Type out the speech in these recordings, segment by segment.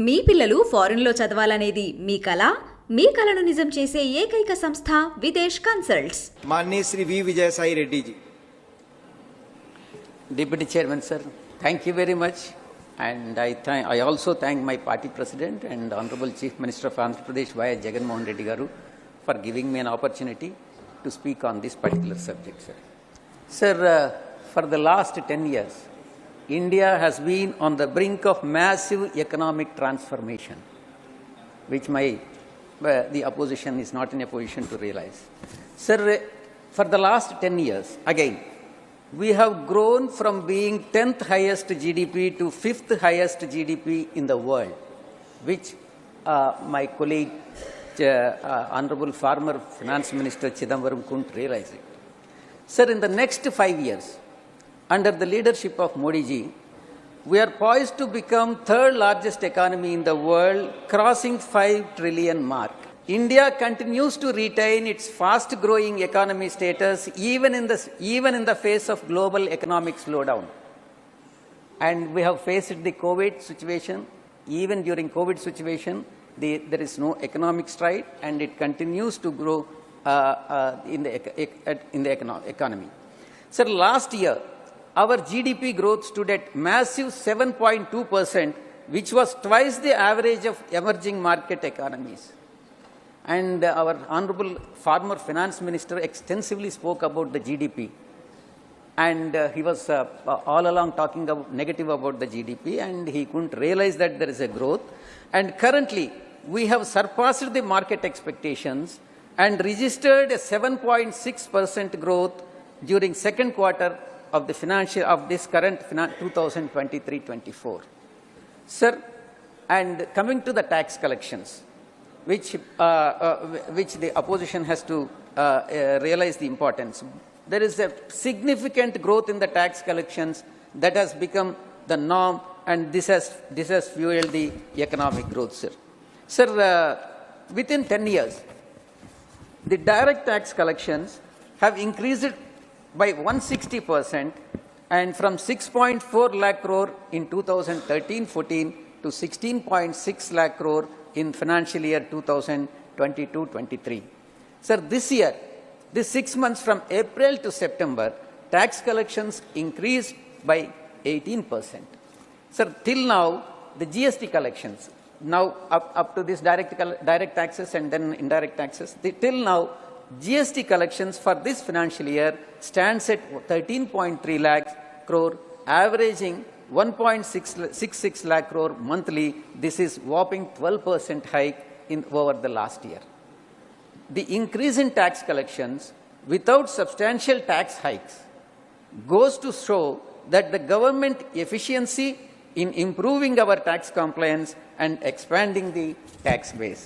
మీ పిల్లలు ఫారెన్ లో చదవాలనేది మీ కల? మీ కలను నిజం చేసే ఏకైక సంస్థ విదేశ్ కన్సల్ట్స్. माननीय Shri VijaySaiReddy ji. Deputy Chairman sir, thank you very much, and I also thank my party president and Honorable Chief Minister of Andhra Pradesh Jagannath Reddy garu for giving me an opportunity to speak on this particular subject, sir. Sir, for the last 10 years, India has been on the brink of massive economic transformation, which the opposition is not in a position to realize. Sir, for the last 10 years, again, we have grown from being 10th highest GDP to 5th highest GDP in the world, which my colleague, Honorable former Finance Minister Chidambaram couldn't realize it. Sir, in the next 5 years, under the leadership of Modi ji, we are poised to become third largest economy in the world, crossing 5 trillion mark. India continues to retain its fast-growing economy status even in the face of global economic slowdown. And we have faced the COVID situation. Even during COVID situation, there is no economic stride, and it continues to grow in the economy. Sir, last year, our GDP growth stood at massive 7.2%, which was twice the average of emerging market economies. And our Honorable former Finance Minister extensively spoke about the GDP. And he was all along talking negative about the GDP, and he couldn't realize that there is a growth. And currently, we have surpassed the market expectations and registered a 7.6% growth during second quarter of this current 2023-24. Sir, and coming to the tax collections, which the opposition has to realize the importance. There is a significant growth in the tax collections that has become the norm, and this has fueled the economic growth, sir. Sir, within 10 years, the direct tax collections have increased by 160%, and from 6.4 lakh crore in 2013-14 to 16.6 lakh crore in financial year 2022-23. Sir, this year, this 6 months from April to September, tax collections increased by 18%. Sir, till now, the GST collections, now up to this direct taxes and then indirect taxes, till now, GST collections for this financial year stands at 13.3 lakh crore, averaging 1.66 lakh crore monthly. This is whopping 12% hike over the last year. The increase in tax collections without substantial tax hikes goes to show that the government efficiency in improving our tax compliance and expanding the tax base.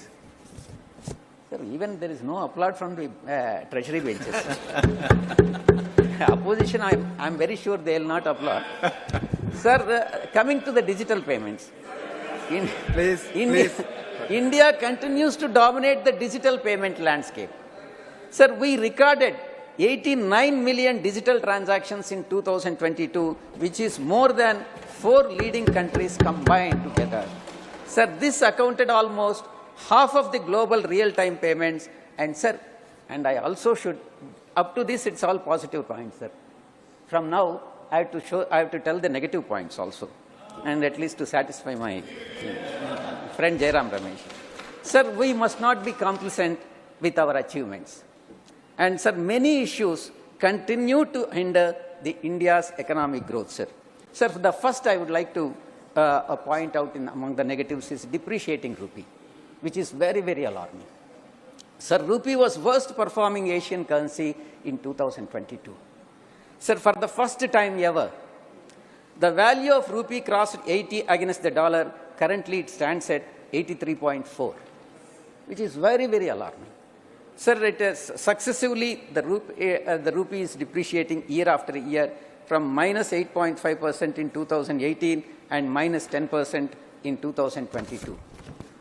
Sir, even there is no applaud from the treasury benches. Opposition, I'm very sure they will not applaud. Sir, coming to the digital payments, India continues to dominate the digital payment landscape. Sir, we recorded 89 million digital transactions in 2022, which is more than 4 leading countries combined together. Sir, this accounted almost half of the global real-time payments. And sir, and I also should, up to this it's all positive points, sir. From now, I have to tell the negative points also, and at least to satisfy my friend Jairam Ramesh. Sir, we must not be complacent with our achievements. And sir, many issues continue to hinder the India's economic growth, sir. Sir, the first I would like to point out among the negatives is depreciating rupee, which is very, very alarming. Sir, rupee was worst performing Asian currency in 2022. Sir, for the first time ever, the value of rupee crossed 80 against the dollar. Currently, it stands at 83.4, which is very, very alarming. Sir, it is successively, the rupee is depreciating year after year, from minus 8.5% in 2018 and minus 10% in 2022.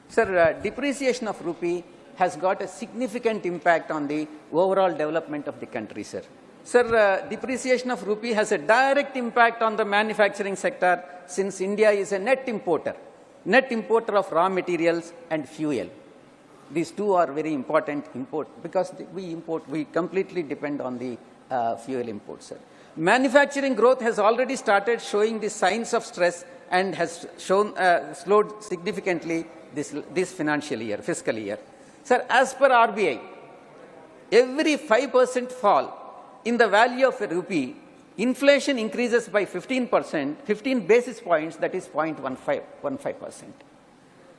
Sir, depreciation of rupee has got a significant impact on the overall development of the country, sir. Sir, depreciation of rupee has a direct impact on the manufacturing sector since India is a net importer of raw materials and fuel. These two are very important import because we completely depend on the fuel imports. Sir. Manufacturing growth has already started showing the signs of stress and has slowed significantly this fiscal year. Sir, as per RBI, every 5% fall in the value of a rupee, inflation increases by 15%, 15 basis points, that is 0.15%.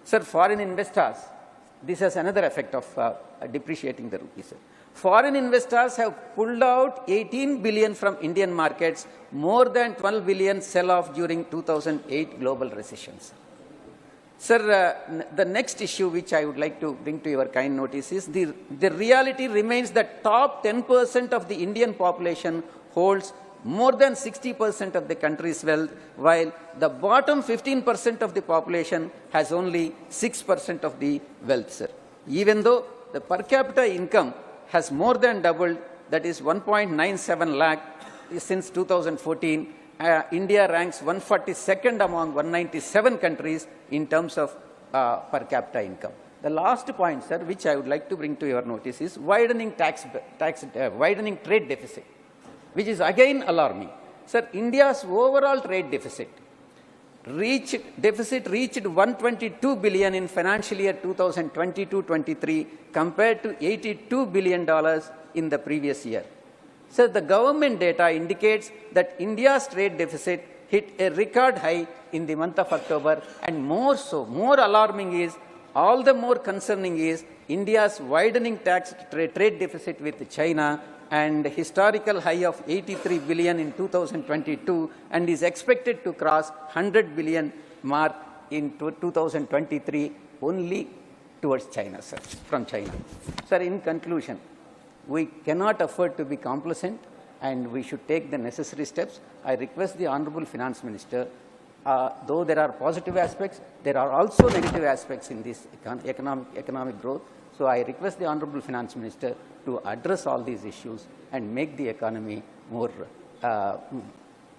Sir, foreign investors, this has another effect of depreciating the rupee, sir. Foreign investors have pulled out 18 billion from Indian markets, more than 12 billion sell-off during 2008 global recessions. Sir, the next issue which I would like to bring to your kind notice is the reality remains that top 10% of the Indian population holds more than 60% of the country's wealth, while the bottom 15% of the population has only 6% of the wealth, sir. Even though the per capita income has more than doubled, that is 1.97 lakh since 2014, India ranks 142nd among 197 countries in terms of per capita income. The last point, sir, which I would like to bring to your notice is widening widening trade deficit, which is again alarming. Sir, India's overall trade deficit reached 122 billion in financial year 2022-23 compared to $82 billion in the previous year. So the government data indicates that India's trade deficit hit a record high in the month of October, and more alarming is, all the more concerning is India's widening trade deficit with China, and historical high of 83 billion in 2022, and is expected to cross 100 billion mark in 2023 only towards China, sir, from China. Sir, in conclusion, we cannot afford to be complacent, and we should take the necessary steps. I request the Honorable Finance Minister, though there are positive aspects, there are also negative aspects in this economic growth. So I request the Honorable Finance Minister to address all these issues and make the economy more